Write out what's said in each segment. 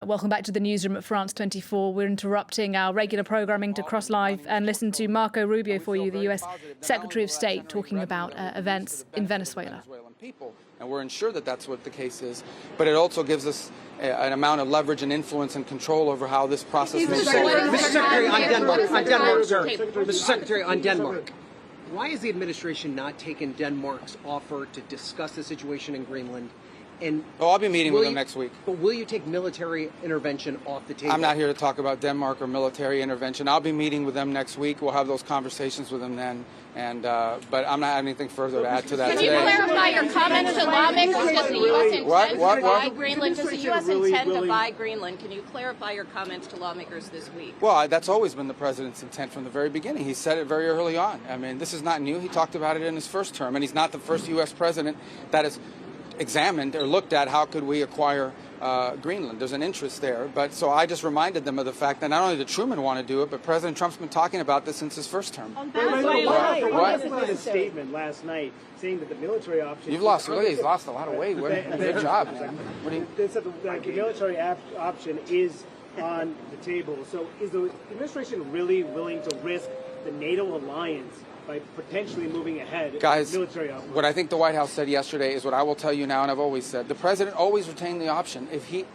Welcome back to the newsroom at France 24. We're interrupting our regular programming to cross live and listen to Marco Rubio for you, the US Secretary of State, talking about events in Venezuela. And we're ensured that that's what the case is. But it also gives us an amount of leverage and influence and control over how this process moves forward. Mr. Secretary, on Denmark, sir. Mr. Secretary, on Denmark. Why has the administration not taken Denmark's offer to discuss the situation in Greenland? And I'll be meeting with them next week. But will you take military intervention off the table? I'm not here to talk about Denmark or military intervention. I'll be meeting with them next week. We'll have those conversations with them then. And but I'm not having anything further to add to that today. Can you clarify your comments to lawmakers? Does the U.S. intend to buy Greenland? Does the U.S. intend to buy Greenland? Can you clarify your comments to lawmakers this week? Well, that's always been the president's intent from the very beginning. He said it very early on. I mean, this is not new. He talked about it in his first term, and he's not the first U.S. president that has examined or looked at how could we acquire Greenland. There's an interest there. But so I just reminded them of the fact that not only did Truman want to do it, but President Trump's been talking about this since his first term. What? A statement last night saying that the military option... You've lost, really, he's lost a lot of weight. Good job, man. They said the military option is on the table. So is the administration really willing to risk the NATO alliance by potentially moving ahead? Guys, military option? What I think the White House said yesterday is what I will tell you now, and I've always said. The president always retained the option.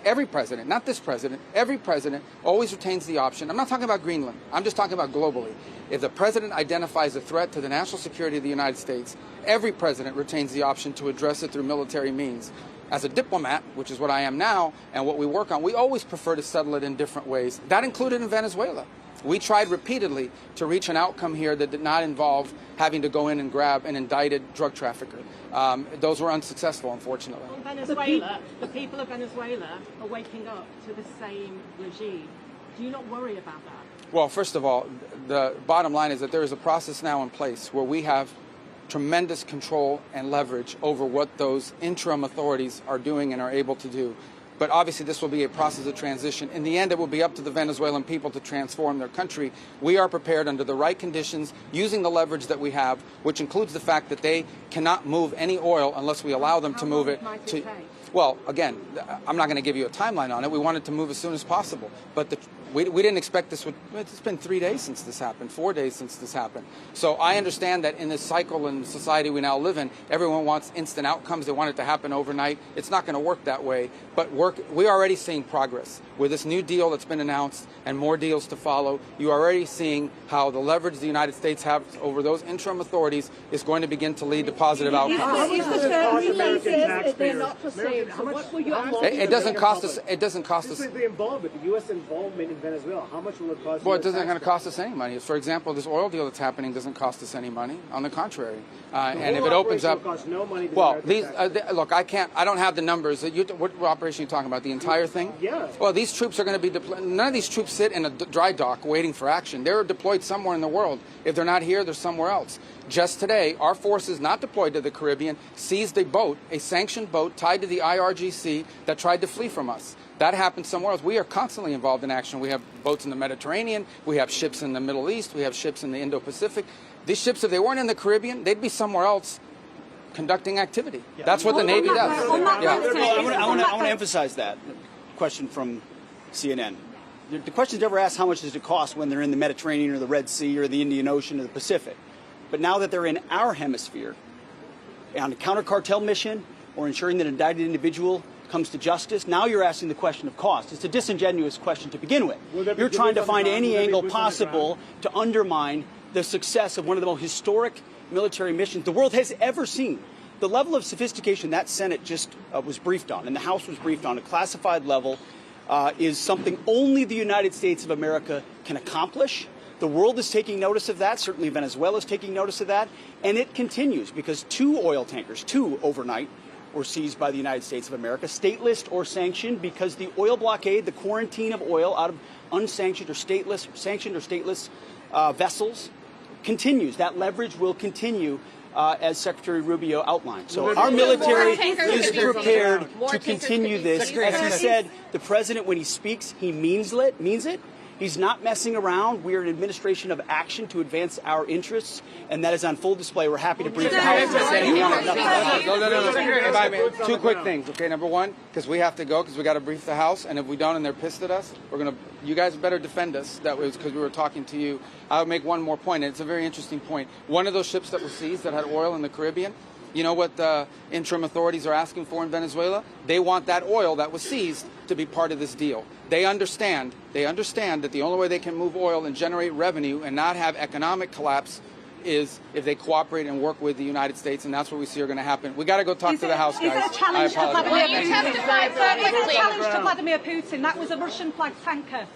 Every president, not this president, every president always retains the option. I'm not talking about Greenland. I'm just talking about globally. If the president identifies a threat to the national security of the United States, every president retains the option to address it through military means. As a diplomat, which is what I am now, and what we work on, we always prefer to settle it in different ways. That included in Venezuela. We tried repeatedly to reach an outcome here that did not involve having to go in and grab an indicted drug trafficker. Those were unsuccessful, unfortunately. On Venezuela, the people of Venezuela are waking up to the same regime. Do you not worry about that? Well, first of all, the bottom line is that there is a process now in place where we have tremendous control and leverage over what those interim authorities are doing and are able to do. But obviously this will be a process of transition. In the end, it will be up to the Venezuelan people to transform their country. We are prepared under the right conditions, using the leverage that we have, which includes the fact that they cannot move any oil unless we allow them to move it. Well, again, I'm not going to give you a timeline on it. We want it to move as soon as possible. But we didn't expect this would... It's been 3 days since this happened, 4 days since this happened. So I understand that in this cycle and society we now live in, everyone wants instant outcomes. They want it to happen overnight. It's not going to work that way. But we're already seeing progress. With this new deal that's been announced and more deals to follow, you are already seeing how the leverage the United States has over those interim authorities is going to begin to lead to positive outcomes. It doesn't cost us. It doesn't cost us. The involvement, the U.S. involvement in Venezuela, how much will it cost? Well, it doesn't going to cost us any money. For example, this oil deal that's happening doesn't cost us any money. On the contrary, and if it opens up, cost no money to well, these look, I can't. I don't have the numbers. What operation are you talking about? The entire thing? Yeah. Well, these troops are going to be deployed. None of these troops sit in a dry dock waiting for action. They're deployed somewhere in the world. If they're not here, they're somewhere else. Just today, our forces not deployed to the Caribbean seized a boat, a sanctioned boat tied to the IRGC that tried to flee from us. That happened somewhere else. We are constantly involved in action. We have boats in the Mediterranean. We have ships in the Middle East. We have ships in the Indo-Pacific. These ships, if they weren't in the Caribbean, they'd be somewhere else conducting activity. Yeah. That's what the Navy does. I want to emphasize that question from CNN. The question's never asked how much does it cost when they're in the Mediterranean or the Red Sea or the Indian Ocean or the Pacific. But now that they're in our hemisphere, on a counter-cartel mission or ensuring that an indicted individual comes to justice, now you're asking the question of cost. It's a disingenuous question to begin with. You're trying to find any angle possible to undermine the success of one of the most historic military missions the world has ever seen. The level of sophistication that Senate just was briefed on, and the House was briefed on, a classified level, is something only the United States of America can accomplish. The world is taking notice of that. Certainly Venezuela is taking notice of that. And it continues because 2 oil tankers, 2 overnight, were seized by the United States of America, stateless or sanctioned, because the oil blockade, the quarantine of oil out of unsanctioned or stateless, sanctioned or stateless vessels continues. That leverage will continue, as Secretary Rubio outlined. So our military is prepared to continue this. As he said, the president, when he speaks, he means it. He's not messing around. We are an administration of action to advance our interests, and that is on full display. We're happy to brief the House. Two quick things, okay? Number one, because we have to go, because we got to brief the House, and if we don't and they're pissed at us, you guys better defend us. That was because we were talking to you. I'll make one more point, and it's a very interesting point. One of those ships that was seized that had oil in the Caribbean, you know what the interim authorities are asking for in Venezuela? They want that oil that was seized to be part of this deal. They understand that the only way they can move oil and generate revenue and not have economic collapse is if they cooperate and work with the United States, and that's what we see are going to happen. We got to go talk to the House, guys. Is it a challenge to Vladimir Putin? Well, you testified publicly. Is it a challenge to Vladimir Putin? That was a Russian-flagged tanker